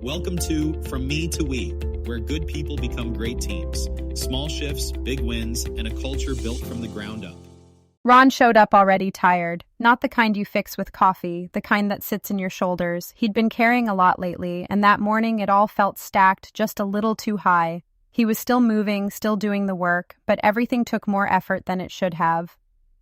Welcome to From Me to We, where good people become great teams. Small shifts, big wins, and a culture built from the ground up. Ron showed up already tired, not the kind you fix with coffee, the kind that sits in your shoulders. He'd been carrying a lot lately, and that morning it all felt stacked just a little too high. He was still moving, still doing the work, but everything took more effort than it should have.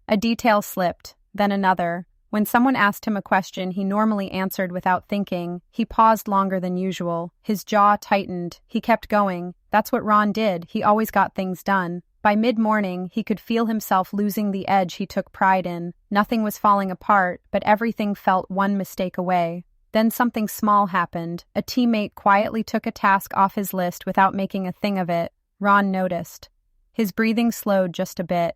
A detail slipped, then another. When someone asked him a question he normally answered without thinking, he paused longer than usual. His jaw tightened. He kept going. That's what Ron did. He always got things done. By mid-morning, he could feel himself losing the edge he took pride in. Nothing was falling apart, but everything felt one mistake away. Then something small happened. A teammate quietly took a task off his list without making a thing of it. Ron noticed. His breathing slowed just a bit.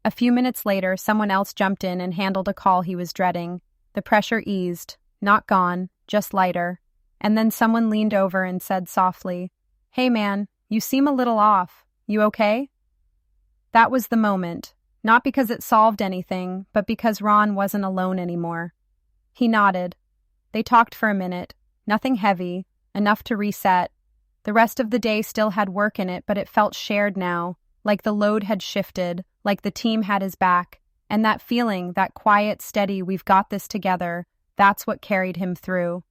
A few minutes later, someone else jumped in and handled a call he was dreading. The pressure eased. Not gone, just lighter. And then someone leaned over and said softly, "Hey man, you seem a little off. You okay?" That was the moment. Not because it solved anything, but because Ron wasn't alone anymore. He nodded. They talked for a minute. Nothing heavy, enough to reset. The rest of the day still had work in it, but it felt shared now, like the load had shifted, like the team had his back. And that feeling, that quiet, steady, we've got this together, that's what carried him through.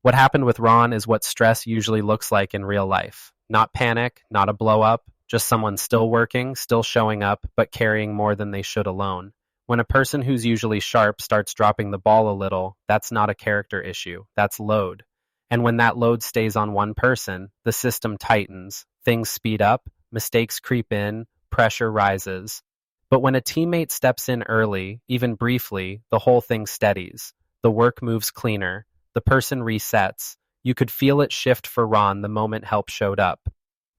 What happened with Ron is what stress usually looks like in real life. Not panic, not a blow up, just someone still working, still showing up, but carrying more than they should alone. When a person who's usually sharp starts dropping the ball a little, that's not a character issue, that's load. And when that load stays on one person, the system tightens, things speed up, mistakes creep in, pressure rises. But when a teammate steps in early, even briefly, the whole thing steadies. The work moves cleaner. The person resets. You could feel it shift for Ron the moment help showed up.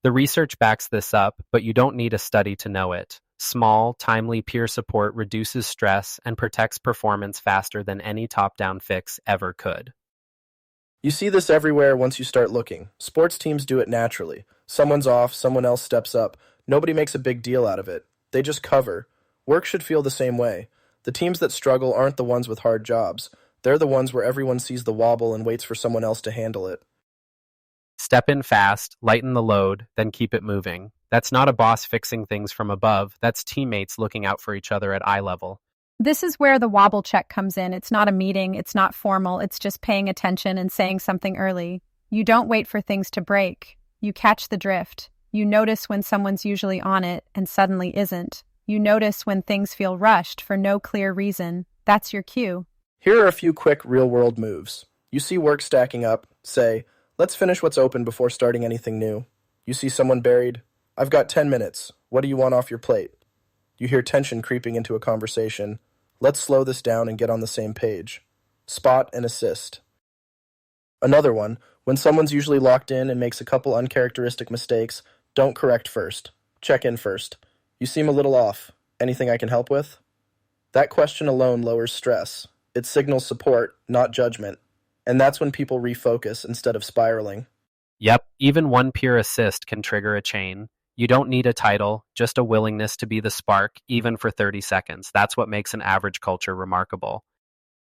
The research backs this up, but you don't need a study to know it. Small, timely peer support reduces stress and protects performance faster than any top-down fix ever could. You see this everywhere once you start looking. Sports teams do it naturally. Someone's off, someone else steps up. Nobody makes a big deal out of it. They just cover. Work should feel the same way. The teams that struggle aren't the ones with hard jobs. They're the ones where everyone sees the wobble and waits for someone else to handle it. Step in fast, lighten the load, then keep it moving. That's not a boss fixing things from above. That's teammates looking out for each other at eye level. This is where the wobble check comes in. It's not a meeting, it's not formal, it's just paying attention and saying something early. You don't wait for things to break. You catch the drift. You notice when someone's usually on it and suddenly isn't. You notice when things feel rushed for no clear reason. That's your cue. Here are a few quick real-world moves. You see work stacking up. Say, "Let's finish what's open before starting anything new." You see someone buried. "I've got 10 minutes. What do you want off your plate?" You hear tension creeping into a conversation. "Let's slow this down and get on the same page." Spot and assist. Another one, when someone's usually locked in and makes a couple uncharacteristic mistakes, don't correct first. Check in first. "You seem a little off. Anything I can help with?" That question alone lowers stress. It signals support, not judgment. And that's when people refocus instead of spiraling. Yep, even one peer assist can trigger a chain. You don't need a title, just a willingness to be the spark, even for 30 seconds. That's what makes an average culture remarkable.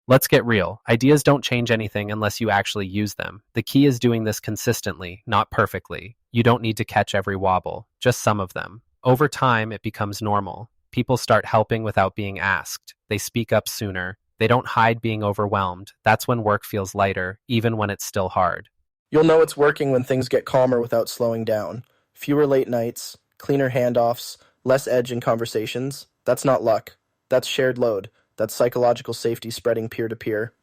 Let's get real. Ideas don't change anything unless you actually use them. The key is doing this consistently, not perfectly. You don't need to catch every wobble, just some of them. Over time, it becomes normal. People start helping without being asked. They speak up sooner. They don't hide being overwhelmed. That's when work feels lighter, even when it's still hard. You'll know it's working when things get calmer without slowing down. Fewer late nights, cleaner handoffs, less edge in conversations. That's not luck. That's shared load. That's psychological safety spreading peer-to-peer.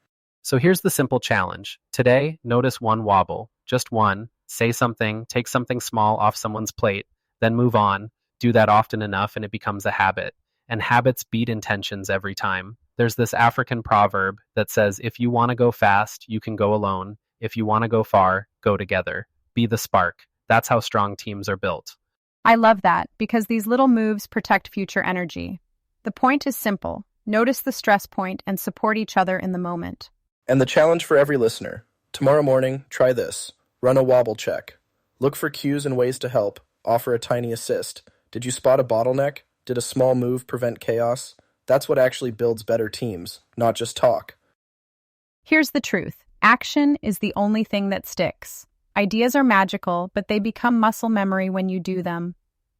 So here's the simple challenge. Today, notice one wobble. Just one. Say something, take something small off someone's plate, then move on. Do that often enough and it becomes a habit. And habits beat intentions every time. There's this African proverb that says, if you want to go fast, you can go alone. If you want to go far, go together. Be the spark. That's how strong teams are built. I love that because these little moves protect future energy. The point is simple. Notice the stress point and support each other in the moment. And the challenge for every listener. Tomorrow morning, try this. Run a wobble check. Look for cues and ways to help. Offer a tiny assist. Did you spot a bottleneck? Did a small move prevent chaos? That's what actually builds better teams, not just talk. Here's the truth. Action is the only thing that sticks. Ideas are magical, but they become muscle memory when you do them.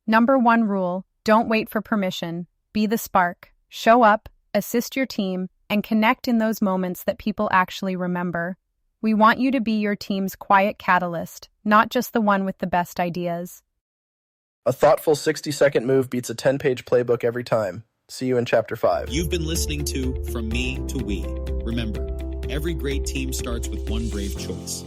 Number 1 rule: don't wait for permission. Be the spark. Show up, assist your team, and connect in those moments that people actually remember. We want you to be your team's quiet catalyst, not just the one with the best ideas. A thoughtful 60-second move beats a 10-page playbook every time. See you in Chapter 5. You've been listening to From Me to We. Remember, every great team starts with one brave choice.